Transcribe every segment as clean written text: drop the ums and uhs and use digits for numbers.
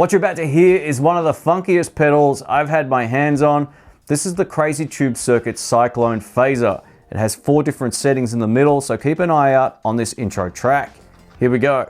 What you're about to hear is one of the funkiest pedals I've had my hands on. This is the Crazy Tube Circuit Cyclone Phaser. It has 4 different settings in the middle, so keep an eye out on this intro track. Here we go.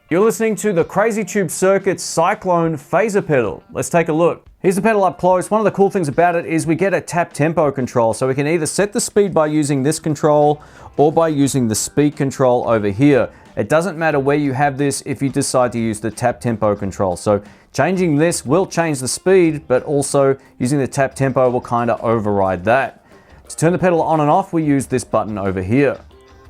You're listening to the Crazy Tube Circuit Cyclone Phaser pedal. Let's take a look. Here's the pedal up close. One of the cool things about it is we get a tap tempo control, so we can either set the speed by using this control or by using the speed control over here. It doesn't matter where you have this if you decide to use the tap tempo control. So changing this will change the speed, but also using the tap tempo will kind of override that. To turn the pedal on and off, we use this button over here.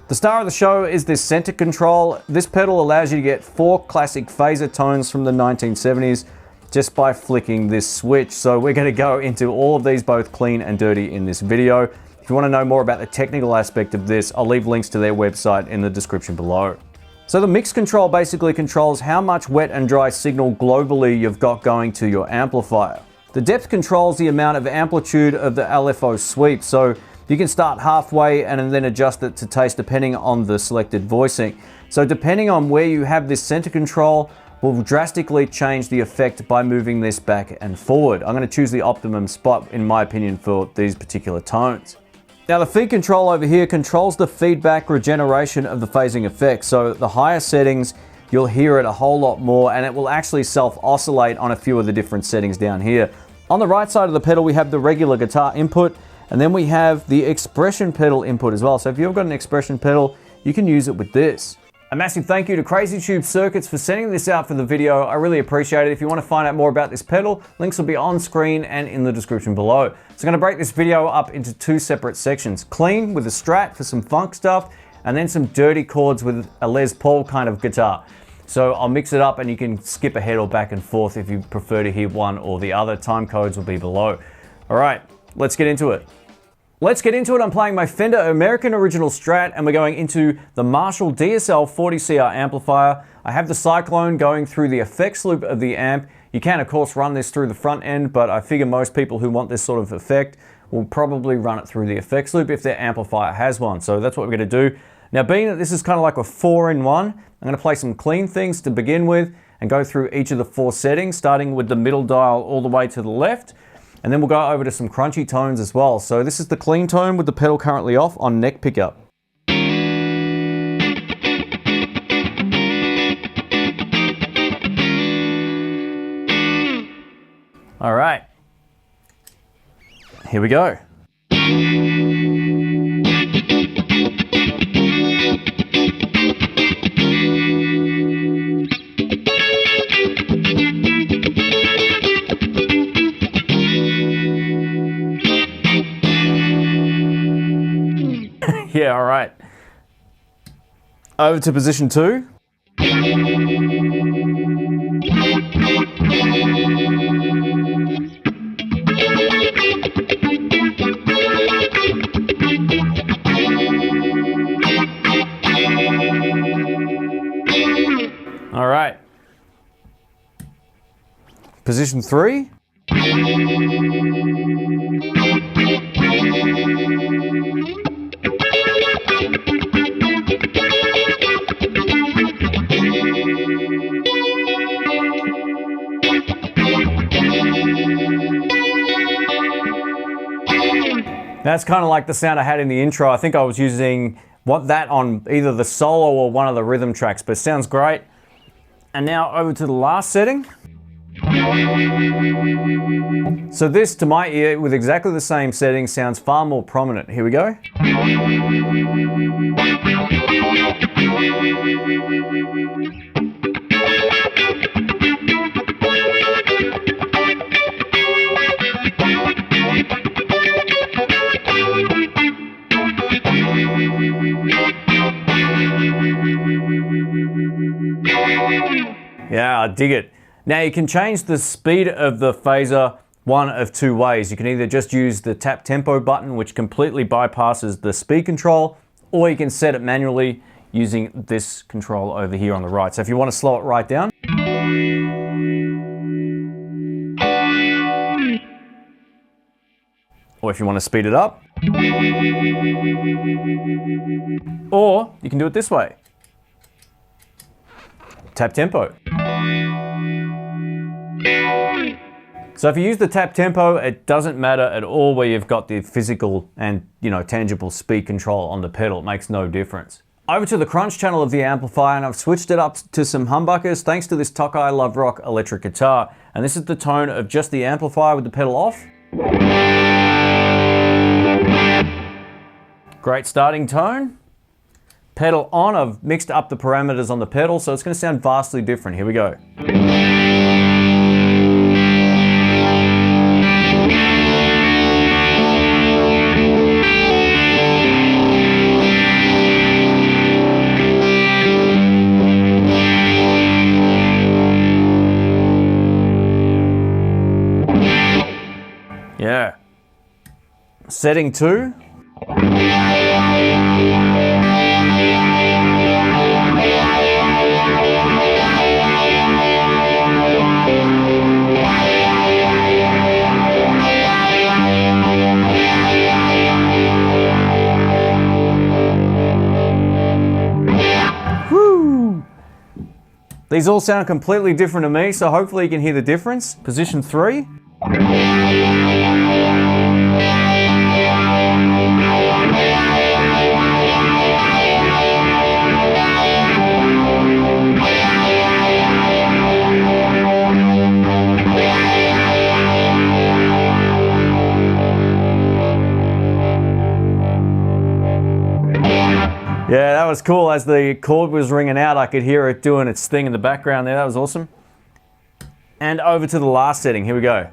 The star of the show is this center control. This pedal allows you to get 4 classic phaser tones from the 1970s just by flicking this switch. So we're going to go into all of these, both clean and dirty, in this video. If you want to know more about the technical aspect of this, I'll leave links to their website in the description below. So the mix control basically controls how much wet and dry signal globally you've got going to your amplifier. The depth controls the amount of amplitude of the LFO sweep. So you can start halfway and then adjust it to taste depending on the selected voicing. So depending on where you have this center control will drastically change the effect by moving this back and forward. I'm going to choose the optimum spot, in my opinion, for these particular tones. Now the feed control over here controls the feedback regeneration of the phasing effect. So the higher settings, you'll hear it a whole lot more, and it will actually self-oscillate on a few of the different settings down here. On the right side of the pedal, we have the regular guitar input, and then we have the expression pedal input as well. So if you've got an expression pedal, you can use it with this. A massive thank you to Crazy Tube Circuits for sending this out for the video. I really appreciate it. If you want to find out more about this pedal, links will be on screen and in the description below. So I'm going to break this video up into 2 separate sections. Clean with a Strat for some funk stuff, and then some dirty chords with a Les Paul kind of guitar. So I'll mix it up and you can skip ahead or back and forth if you prefer to hear one or the other. Time codes will be below. All right, let's get into it. I'm playing my Fender American Original Strat, and we're going into the Marshall DSL 40CR amplifier. I have the Cyclone going through the effects loop of the amp. You can of course run this through the front end, but I figure most people who want this sort of effect will probably run it through the effects loop if their amplifier has one. So that's what we're going to do. Now, being that this is kind of like a 4-in-1, I'm going to play some clean things to begin with and go through each of the 4 settings, starting with the middle dial all the way to the left. And then we'll go over to some crunchy tones as well. So this is the clean tone with the pedal currently off on neck pickup. All right, here we go. Yeah, all right. Over to position 2. All right. Position 3. That's kind of like the sound I had in the intro. I think I was using that on either the solo or one of the rhythm tracks, but it sounds great. And now over to the last setting. So this, to my ear, with exactly the same setting, sounds far more prominent. Here we go. Yeah, I dig it. Now you can change the speed of the phaser one of two ways. You can either just use the tap tempo button, which completely bypasses the speed control, or you can set it manually using this control over here on the right. So if you want to slow it right down, or if you want to speed it up, or you can do it this way. Tap tempo. So if you use the tap tempo, it doesn't matter at all where you've got the physical and, tangible speed control on the pedal. It makes no difference. Over to the crunch channel of the amplifier, and I've switched it up to some humbuckers thanks to this Tokai Love Rock electric guitar. And this is the tone of just the amplifier with the pedal off. Great starting tone. Pedal on, I've mixed up the parameters on the pedal, so it's going to sound vastly different. Here we go. Yeah. Setting 2. Woo! These all sound completely different to me, so hopefully you can hear the difference. Position 3. Yeah, that was cool. As the chord was ringing out, I could hear it doing its thing in the background there. That was awesome. And over to the last setting. Here we go.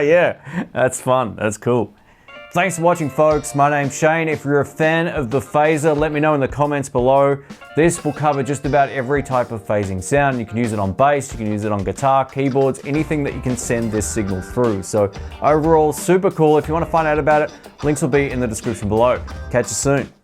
Yeah, that's fun. That's cool. Thanks for watching, folks. My name's Shane. If you're a fan of the phaser, let me know in the comments below. This will cover just about every type of phasing sound. You can use it on bass, you can use it on guitar, keyboards, anything that you can send this signal through. So overall, super cool. If you want to find out about it, links will be in the description below. Catch you soon.